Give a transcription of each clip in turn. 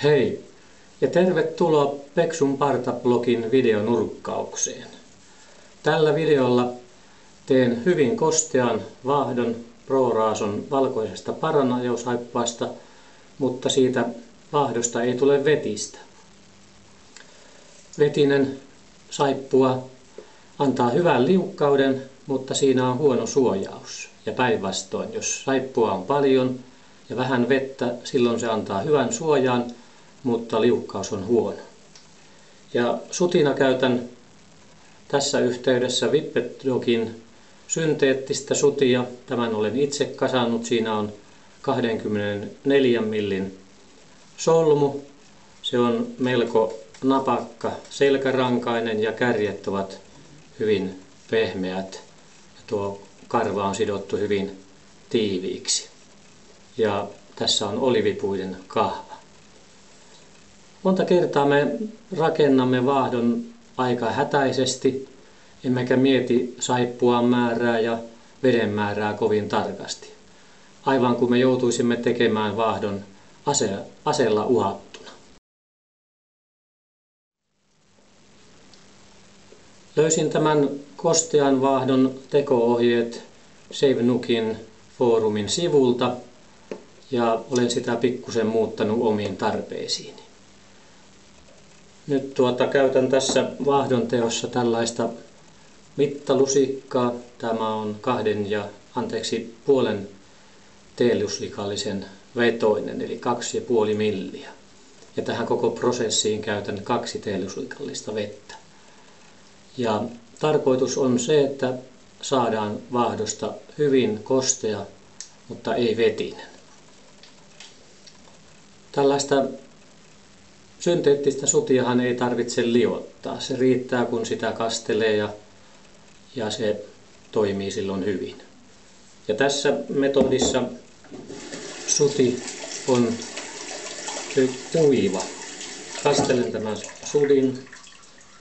Hei ja tervetuloa Peksun Parta-blogin videonurkkaukseen. Tällä videolla teen hyvin kostean vaahdon ProRason valkoisesta paranajosaippuasta, mutta siitä vaahdosta ei tule vetistä. Vetinen saippua antaa hyvän liukkauden, mutta siinä on huono suojaus. Ja päinvastoin, jos saippua on paljon ja vähän vettä, silloin se antaa hyvän suojan, mutta liukkaus on huono. Ja sutina käytän tässä yhteydessä Whippet-Dogin synteettistä sutia. Tämän olen itse kasannut. Siinä on 24 millin solmu. Se on melko napakka, selkärankainen ja kärjet ovat hyvin pehmeät. Ja tuo karva on sidottu hyvin tiiviiksi. Ja tässä on olivipuiden kahva. Monta kertaa me rakennamme vaahdon aika hätäisesti, emmekä mieti saippuan määrää ja veden määrää kovin tarkasti. Aivan kuin me joutuisimme tekemään vaahdon aseella uhattuna. Löysin tämän kostean vaahdon teko-ohjeet SaveNookin foorumin sivulta ja olen sitä pikkusen muuttanut omiin tarpeisiini. Nyt käytän tässä vaahdon teossa tällaista mittalusikkaa. Tämä on 0,5 teeluslikallisen vetoinen, eli 2,5 milliä. Ja tähän koko prosessiin käytän 2 teeluslikallista vettä. Ja tarkoitus on se, että saadaan vaahdosta hyvin kostea, mutta ei vetinen. Tällaista synteettistä sutiahan ei tarvitse liottaa. Se riittää, kun sitä kastelee ja se toimii silloin hyvin. Ja tässä metodissa suti on kuiva. Kastelen tämän sudin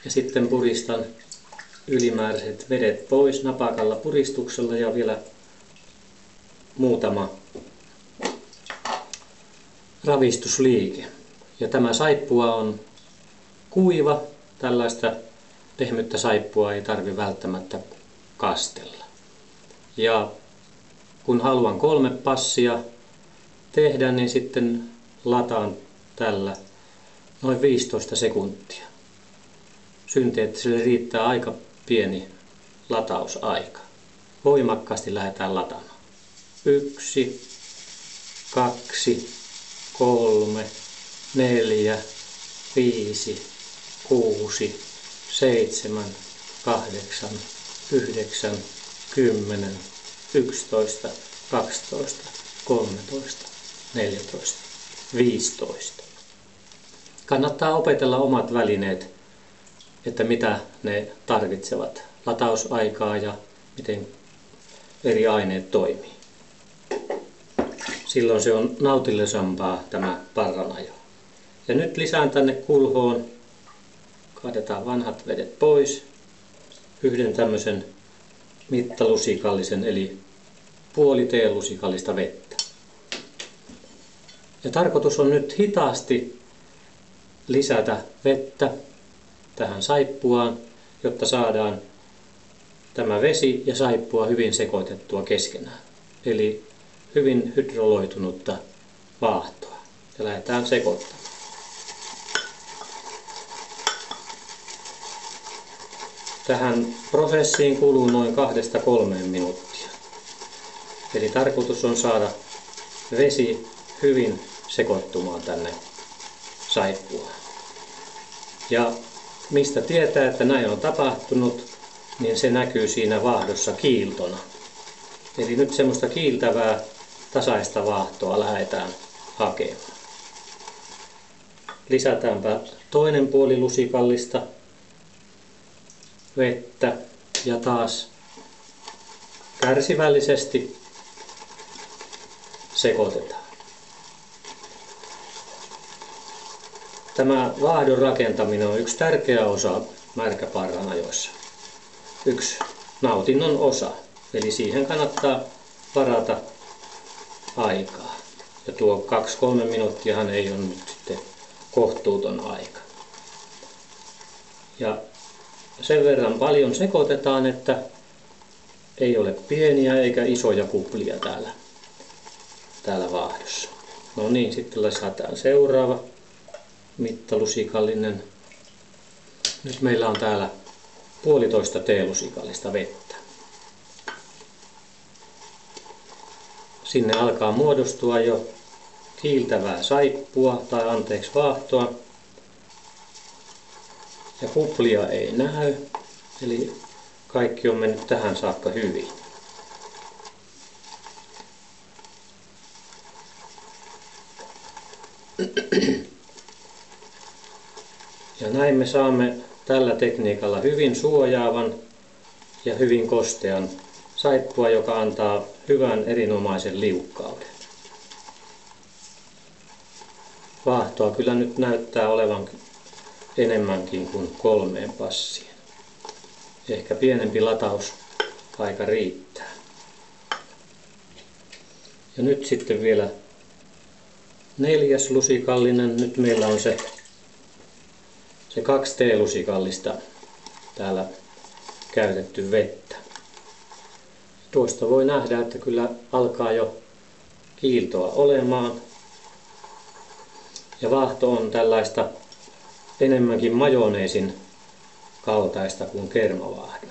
ja sitten puristan ylimääräiset vedet pois napakalla puristuksella ja vielä muutama ravistusliike. Ja tämä saippua on kuiva. Tällaista pehmyttä saippua ei tarvitse välttämättä kastella. Ja kun haluan 3 passia tehdä, niin sitten lataan tällä noin 15 sekuntia. Synteettiselle riittää aika pieni latausaika. Voimakkaasti lähdetään lataamaan. 1, 2, 3, 4, 5, 6, 7, 8, 9, 10, 11, 12, 13, 14, 15. Kannattaa opetella omat välineet, että mitä ne tarvitsevat, latausaikaa ja miten eri aineet toimii. Silloin se on nautillisempaa tämä parranajo. Ja nyt lisään tänne kulhoon, kaadetaan vanhat vedet pois, yhden tämmöisen mittalusikallisen eli puoli teelusikallista vettä. Ja tarkoitus on nyt hitaasti lisätä vettä tähän saippuaan, jotta saadaan tämä vesi ja saippua hyvin sekoitettua keskenään. Eli hyvin hydroloitunutta vaahtoa. Ja lähdetään sekoittamaan. Tähän prosessiin kuluu noin 2–3 minuuttia. Eli tarkoitus on saada vesi hyvin sekoittumaan tänne saippuaan. Ja mistä tietää, että näin on tapahtunut, niin se näkyy siinä vaahdossa kiiltona. Eli nyt semmoista kiiltävää tasaista vaahtoa lähdetään hakemaan. Lisätäänpä toinen puoli lusikallista vettä ja taas kärsivällisesti sekoitetaan. Tämä vaahdon rakentaminen on yksi tärkeä osa märkäparranajoissa. Yksi nautinnon osa. Eli siihen kannattaa varata aikaa. Ja tuo 2–3 minuuttiahan ei ole nyt sitten kohtuuton aika. Ja sen verran paljon sekoitetaan, että ei ole pieniä eikä isoja kuplia täällä vaahdossa. No niin, sitten lisätään seuraava mittalusikallinen. Nyt meillä on täällä 1,5 teelusikallista vettä. Sinne alkaa muodostua jo kiiltävää saippua vaahtoa. Ja kuplia ei näy, eli kaikki on mennyt tähän saakka hyvin. Ja näin me saamme tällä tekniikalla hyvin suojaavan ja hyvin kostean saippua, joka antaa hyvän erinomaisen liukkauden. Vaahtoa kyllä nyt näyttää olevan enemmänkin kuin 3 passiin. Ehkä pienempi latausaika riittää. Ja nyt sitten vielä 4. lusikallinen. Nyt meillä on se 2 teelusikallista täällä käytetty vettä. Tuosta voi nähdä, että kyllä alkaa jo kiiltoa olemaan. Ja vaahto on tällaista enemmänkin majoneesin kaltaista kuin kermavaahdon.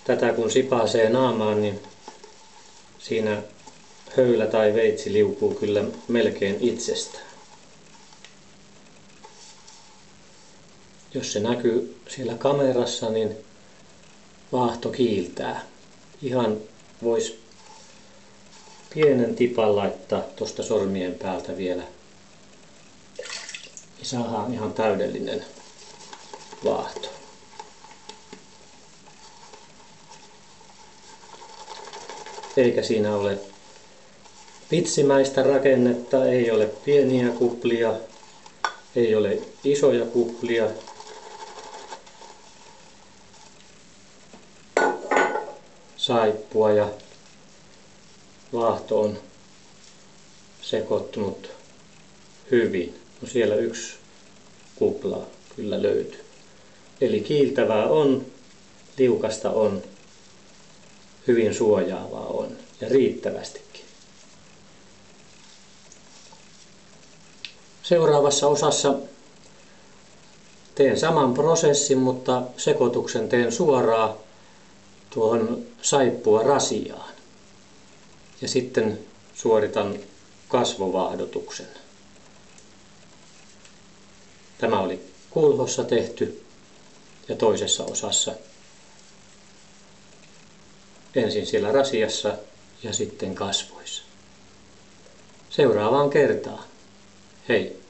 Tätä kun sipaisee naamaan, niin siinä höylä tai veitsi liukuu kyllä melkein itsestään. Jos se näkyy siellä kamerassa, niin vaahto kiiltää. Ihan voisi pienen tipan laittaa tuosta sormien päältä vielä. Niin saadaan ihan täydellinen vaahto. Eikä siinä ole pitsimäistä rakennetta, ei ole pieniä kuplia, ei ole isoja kuplia. Saippua ja vaahto on sekoittunut hyvin. No siellä 1 kupla kyllä löytyy. Eli kiiltävää on, liukasta on, hyvin suojaavaa on ja riittävästikin. Seuraavassa osassa teen saman prosessin, mutta sekoituksen teen suoraan tuohon saippua rasiaan. Ja sitten suoritan kasvovaahdotuksen. Tämä oli kulhossa tehty ja toisessa osassa ensin siellä rasiassa ja sitten kasvoissa. Seuraavaan kertaan. Hei!